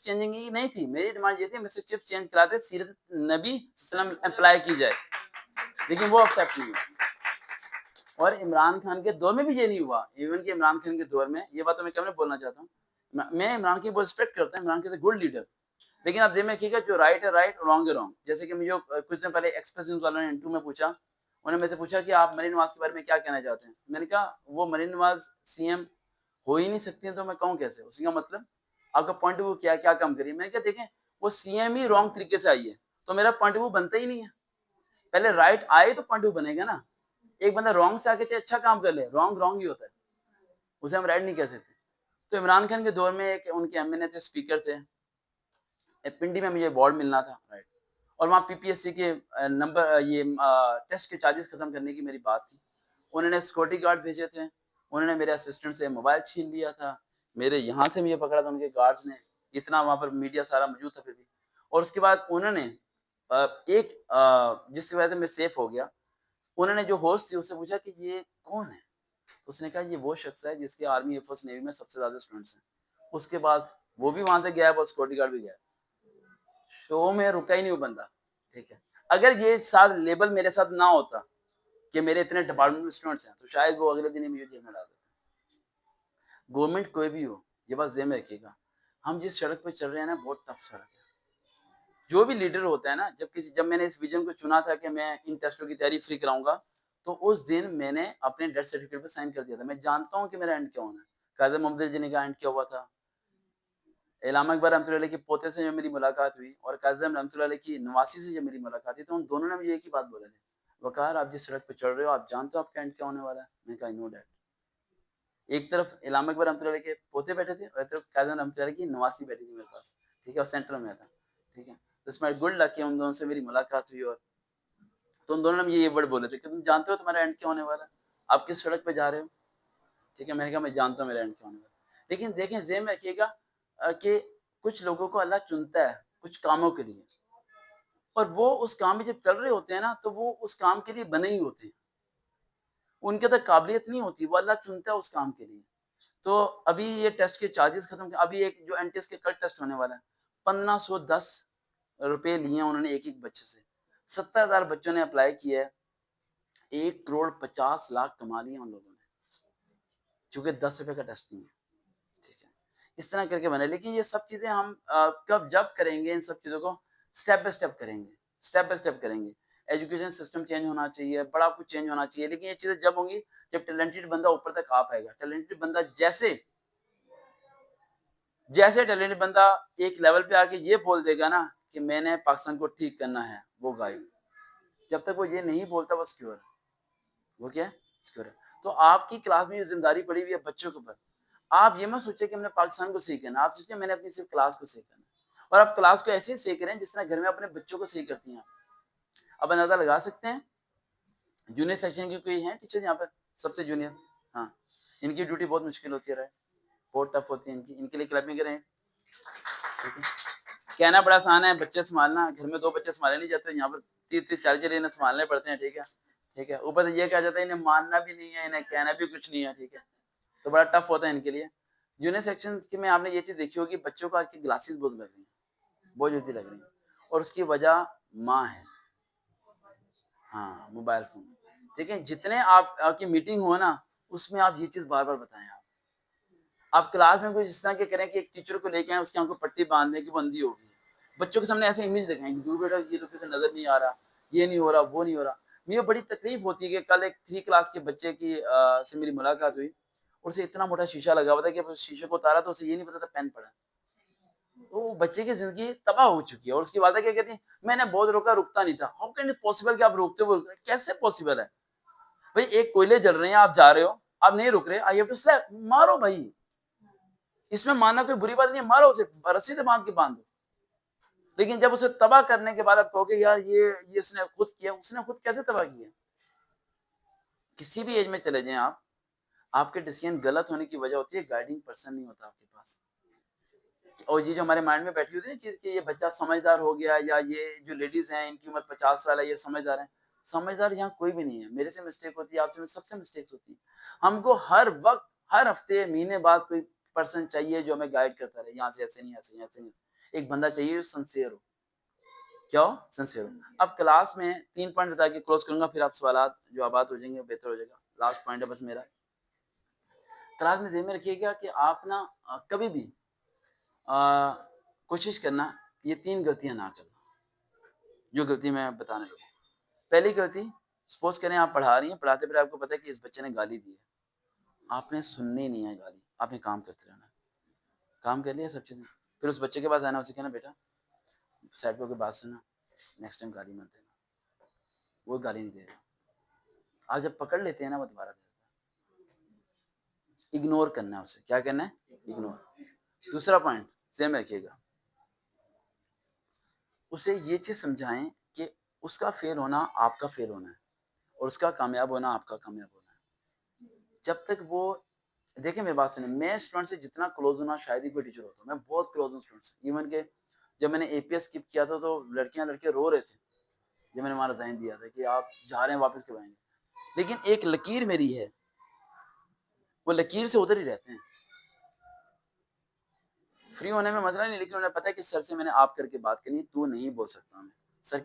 Changing की नहीं थी, मेरी डिमांड ये थी मुझसे चिप चेंज करा दे, सीरत नबी सल्लम अप्लाई की जाए, लेकिन वो एक्सेप्ट नहीं हुआ। और इमरान खान के दौर में भी ये नहीं हुआ। इवन कि इमरान खान के दौर में, ये बात तो मैं क्या बोलना चाहता हूँ, मैं इमरान की बहुत रिस्पेक्ट करता हूँ, Imran Khan is good leader, लेकिन आप ज़हन में रखिएगा जो राइट है राइट, रॉन्ग है रॉन्ग। जैसे कि मुझे कुछ दिन पहले एक्सप्रेस न्यूज़ वालों ने इंटरव्यू में पूछा, उन्होंने मेरे से पूछा कि आप मरीन नवाज के बारे में क्या कहना चाहते हैं? मैंने कहा वो मरीन नवाज सीएम हो ही नहीं सकती हैं, तो मैं कहूँ कैसे? उसने कहा मतलब आपका पॉइंट ऑफ व्यू क्या है, क्या काम करिए? मैंने कहा देखें वो सीएम ही रॉन्ग तरीके से आई है, तो मेरा पॉइंट ऑफ व्यू बनता ही नहीं है। पहले राइट आए तो पॉइंट ऑफ व्यू बनेगा ना। एक बंदा रॉन्ग से आके चाहे अच्छा काम कर ले, रॉन्ग रॉन्ग ही होता है, उसे हम राइट नहीं कह सकते। तो इमरान खान के दौर में एक उनके एमएनए थे, स्पीकर थे, पिंडी में मुझे अवार्ड मिलना था, राइट, और वहाँ पीपीएससी के नंबर ये टेस्ट के चार्जेस खत्म करने की मेरी बात थी। उन्होंने सिक्योरिटी गार्ड भेजे थे, उन्होंने मेरे असिस्टेंट से मोबाइल छीन लिया था, मेरे यहाँ से मुझे पकड़ा था उनके गार्ड्स ने, इतना वहाँ पर मीडिया सारा मौजूद था फिर भी। और उसके बाद उन्होंने जिसकी वजह से मैं सेफ हो गया, उन्होंने जो होस्ट थी उससे पूछा कि ये कौन है? तो उसने कहा ये वो शख्स है जिसके आर्मी एयरफोर्स नेवी में सबसे ज्यादा स्टूडेंट्स हैं। उसके बाद वो भी वहां से गया और सिक्योरिटी गार्ड भी गया, शो में रुका ही नहीं वो बंदा, ठीक है। अगर ये साथ लेबल मेरे साथ ना होता कि मेरे इतने डिपार्टमेंट में स्टूडेंट्स हैं, तो शायद वो अगले दिन ही मुझे जेल में डाल देते। गवर्नमेंट कोई भी हो, ये बात ज़हन में रखिएगा, हम जिस सड़क पे चल रहे हैं ना, बहुत टफ सड़क है। जो भी लीडर होता है ना, जब मैंने इस विजन को चुना था कि मैं इन टेस्टों की तैयारी फ्री कराऊंगा, तो उस दिन मैंने अपने डेथ सर्टिफिकेट पे साइन कर दिया था। मैं जानता हूँ कि मेरा एंड क्या होना है। कायदे मोहम्मद जिन्नी का एंड क्या हुआ था, इलामा इकबाल रहमतुल्लाह अलैह के पोते से जब मेरी मुलाकात हुई और काज़िम रहमतुल्लाह अलैह की नवासी से जब मेरी मुलाकात हुई, तो उन दोनों ने मुझे एक ही बात बोले थे, वकार आप जिस सड़क पे चल रहे हो, आप जानते हो आपका एंड क्या होने वाला है? मैंने कहा आई नो दैट। एक तरफ इलामा इकबाल रहमतुल्लाह अलैह के पोते बैठे थे और एक तरफ काज़िम रहमतुल्लाह अलैह की नवासी बैठी थी मेरे पास, ठीक है, और सेंटर में था, ठीक है। तो इसमें गुड लक कि उन दोनों से मेरी मुलाकात हुई, और तो उन दोनों ने मुझे ये वर्ड बोले थे कि तुम जानते हो तुम्हारा एंड क्या होने वाला है? आप किस सड़क पे जा रहे हो? ठीक है, मैंने कहा मैं जानता हूँ मेरा एंड क्या होने वाला है। लेकिन देखें, ज़हन में रखिएगा कि कुछ लोगों को अल्लाह चुनता है कुछ कामों के लिए, और वो उस काम में जब चल रहे होते हैं ना, तो वो उस काम के लिए बने ही होते हैं। उनके अंदर काबिलियत नहीं होती, वो अल्लाह चुनता है उस काम के लिए। तो अभी ये टेस्ट के चार्जेस खत्म, अभी एक जो एनटीएस के कल टेस्ट होने वाला है, 1510 रुपए लिए हैं उन्होंने एक एक बच्चे से। 70,000 बच्चों ने अप्लाई किया है, 1,50,00,000 कमा लिए उन लोगों ने, क्योंकि 10 रुपए का टेस्ट नहीं है, ठीक है। इस तरह करके बने, लेकिन ये सब चीजें हम कब जब करेंगे, इन सब चीजों को स्टेप बाय स्टेप करेंगे, स्टेप बाय स्टेप करेंगे। एजुकेशन सिस्टम चेंज होना चाहिए, बड़ा कुछ चेंज होना चाहिए, लेकिन ये चीजें जब होंगी जब टैलेंटेड बंदा ऊपर तक आ पाएगा। टैलेंटेड बंदा जैसे जैसे टैलेंटेड बंदा एक लेवल पे आके ये बोल देगा ना कि मैंने पाकिस्तान को ठीक करना है, वो गायब। जब तक वो ये नहीं बोलता वो सिक्योर है। वो क्या है? सिक्योर है। तो आपकी क्लास में ये जिम्मेदारी पड़ी हुई है बच्चों के ऊपर। आप ये मत सोचिए कि हमने पाकिस्तान को सही करना, आप सोचिए मैंने अपनी सिर्फ क्लास को सही करना, और आप क्लास को ऐसे ही सही करें जिस तरह घर में अपने बच्चों को सही करती हैं। आप अंदाजा लगा सकते हैं, जूनियर सेक्शन की कोई है टीचर यहाँ पर, सबसे जूनियर, हाँ, इनकी ड्यूटी बहुत मुश्किल होती है, राइट, बहुत टफ होती है इनकी, इनके लिए क्लबिंग करें, ठीक है। कहना बड़ा आसान है, बच्चे संभालना, घर में 2 बच्चे संभाले नहीं जाते, यहाँ पर 30-30 40 इन्हें संभालने पड़ते हैं, ठीक है, ठीक है। ऊपर से ये कहा जाता है इन्हें मानना भी नहीं है, इन्हें कहना भी कुछ नहीं है, ठीक है। तो बड़ा टफ होता है इनके लिए। जूनियर सेक्शन के में आपने ये चीज़ देखी होगी, बच्चों को आज की ग्लासेस बहुत लग रही हैं, बहुत जल्दी लग रही हैं, और उसकी वजह माँ है, हाँ, मोबाइल फ़ोन। देखिए जितने आप आपकी मीटिंग हो ना, उसमें आप ये चीज़ बार-बार बताएँ आप क्लास में कुछ इस तरह के करें कि एक टीचर को लेके आएँ, उसकी आँखों को पट्टी बाँध दें कि वो अंधी हो गई है। बच्चों के सामने ऐसे इमेज दिखाएँ कि दूर बेटा ये तो तुझे नज़र नहीं आ रहा, ये नहीं हो रहा, वो नहीं हो रहा। मुझे बड़ी तकलीफ़ होती है कि कल एक 3 क्लास के बच्चे की से मेरी मुलाकात हुई, और उसे इतना मोटा शीशा लगा हुआ था कि उस शीशे को उतारा तो उसे ये नहीं पता था पेन पड़ा है। तो वो बच्चे की ज़िंदगी तबाह हो चुकी है, और उसकी वालदा क्या कहती है, मैंने बहुत रोका, रुकता नहीं था। हाउ कैन इट पॉसिबल कि आप रोकते हो? कैसे पॉसिबल है? भई एक कोयले जल रहे हैं, आप जा रहे हो, आप नहीं रुक रहे, आई हैव टू स्लैप, मारो भई। इसमें मानना कोई बुरी बात नहीं है, मारो उसे, रस्सी से बांध के बांध दो। लेकिन जब उसे तबाह करने के बाद आप कहोगे यार ये उसने खुद किया, उसने खुद कैसे तबाह किया? किसी भी एज में चले जाएं आप, आपके डिसीजन गलत होने की वजह होती है गाइडिंग पर्सन नहीं होता आपके पास। और ये जो हमारे माइंड में बैठी होती है ना चीज कि ये बच्चा समझदार हो गया, या ये जो लेडीज हैं इनकी उम्र 50 साल है, ये समझदार है। समझदार यहाँ कोई भी नहीं है, मेरे से मिस्टेक होती है, आपसे सबसे मिस्टेक्स होती है। हमको हर वक्त, हर हफ्ते, महीने बाद कोई पर्सन चाहिए जो हमें गाइड करता रहे, यहाँ से ऐसे नहीं, ऐसे नहीं, ऐसे नहीं। एक बंदा चाहिए जो सिंसियर हो। क्या हो? सिंसियर हो। अब क्लास में 3 पॉइंट बता के क्लोज करूंगा, फिर आप सवालात जवाबात हो जाएंगे, बेहतर हो जाएगा। लास्ट पॉइंट है बस मेरा। क्लास में ज़हन में रखिएगा कि आप ना कभी भी अ, कोशिश करना ये 3 गलतियाँ ना करना, जो गलती मैं बताने लगा। पहली गलती, सपोज़ करें आप पढ़ा रही हैं, पढ़ाते-पढ़ाते आपको पता है कि इस बच्चे ने गाली दी है। आपने सुननी नहीं है गाली, आपने काम करते रहना है। काम कर लिया सब चीज़ें, फिर उस बच्चे के पास आना, उसे कहना बेटा साइड पे होके बात सुनना, नेक्स्ट टाइम गाली मत देना। वो गाली नहीं देगा। आप जब पकड़ लेते हैं ना वो दोबारा दे देता है। इग्नोर करना है उसे, क्या करना है? इग्नोर। दूसरा पॉइंट सेम रखिएगा, उसे ये चीज़ समझाएं कि उसका फेल होना आपका फेल होना है और उसका कामयाब होना आपका कामयाब होना है। जब तक वो देखिए मेरी बात सुनिए, मैं स्टूडेंट से जितना क्लोज हूँ ना शायद ही कोई टीचर होता। मैं बहुत क्लोज हूँ स्टूडेंट से। इवन के जब मैंने एपीएस स्किप किया था तो लड़कियां लड़के रो रहे थे जब मैंने वहां रिजाइन दिया था कि आप जा रहे हैं वापस कब आएंगे। लेकिन एक लकीर मेरी है, वो लकीर से उधर ही रहते हैं। फ्री होने में मसला नहीं, लेकिन उन्हें पता है कि सर से मैंने आप करके बात करनी, तू नहीं बोल सकता मैं सर